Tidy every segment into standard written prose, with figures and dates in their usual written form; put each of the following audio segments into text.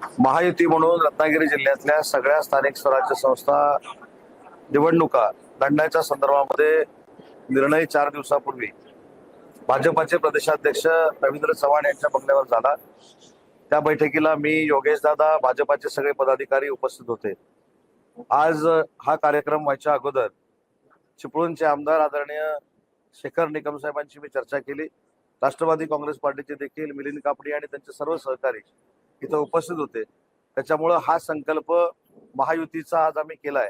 महायुती म्हणून रत्नागिरी जिल्ह्यातल्या सगळ्या स्थानिक स्वराज्य संस्था निवडणुका लढण्याच्या संदर्भामध्ये निर्णय 4 दिवसापूर्वी भाजपाचे प्रदेशाध्यक्ष रवींद्र चव्हाण यांच्या बंगल्यावर झाला। त्या बैठकीला मी, योगेश दादा, भाजपाचे सगळे पदाधिकारी उपस्थित होते। आज हा कार्यक्रम व्हायच्या अगोदर चिपळूणचे आमदार आदरणीय शेखर निकम साहेबांची मी चर्चा केली। राष्ट्रवादी काँग्रेस पार्टीचे देखील मिलिंद कापडी आणि त्यांचे सर्व सहकारी इथं उपस्थित होते। त्याच्यामुळे हा संकल्प महायुतीचा आज आम्ही केलाय।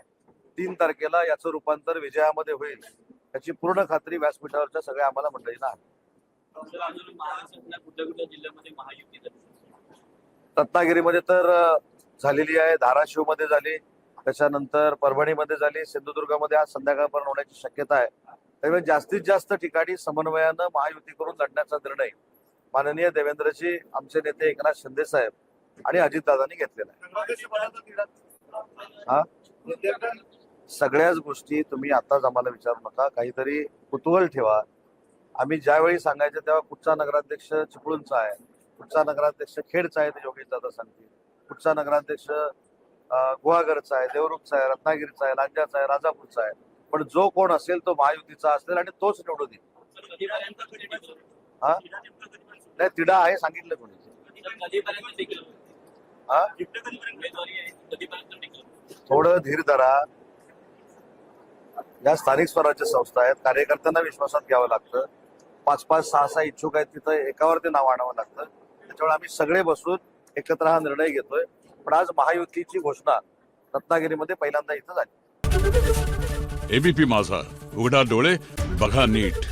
3 तारखेला याचं रूपांतर विजयामध्ये होईल याची पूर्ण खात्री व्यासपीठावरच्या सगळ्या आम्हाला मंडळींना आहे। रत्नागिरीमध्ये तर झालेली आहे, धाराशिवमध्ये झाली, त्याच्यानंतर परभणीमध्ये झाली, सिंधुदुर्गामध्ये आज संध्याकाळपर्यंत होण्याची शक्यता आहे। त्यामुळे जास्तीत जास्त ठिकाणी समन्वयानं महायुती करून लढण्याचा निर्णय माननीय देवेंद्रजी, आमचे नेते एकनाथ शिंदे साहेब आणि अजितदादांनी घेतलेला आहे। सगळ्याच गोष्टी तुम्ही आताच आम्हाला विचारू नका, काहीतरी कुतूहल ठेवा। आम्ही ज्यावेळी सांगायचं तेव्हा कुठचा नगराध्यक्ष चिपळूणचा आहे, कुठचा नगराध्यक्ष खेडचा आहे ते योगेश दादा सांगतील, कुठचा नगराध्यक्ष गुहागरचा आहे, देवरुखचा आहे, रत्नागिरीचा आहे, लांजाचा आहे, राजापूरचा आहे, पण जो कोण असेल तो महायुतीचा असेल आणि तोच निवडून येईल। हा नाही, तिढा आहे सांगितलं कोणी? थोडं धीर धरा। या स्थानिक स्वराज्य संस्था आहेत, कार्यकर्त्यांना विश्वासात घ्यावं लागतं। 5-5, 6-6 इच्छुक आहेत, तिथं एकावरती नाव आणावं लागतं। त्याच्यामुळे आम्ही सगळे बसून एकत्र हा निर्णय घेतोय। पण आज महायुतीची घोषणा रत्नागिरीमध्ये पहिल्यांदा इथं झाली। एबीपी माझा, उघडा डोळे बघा नीट।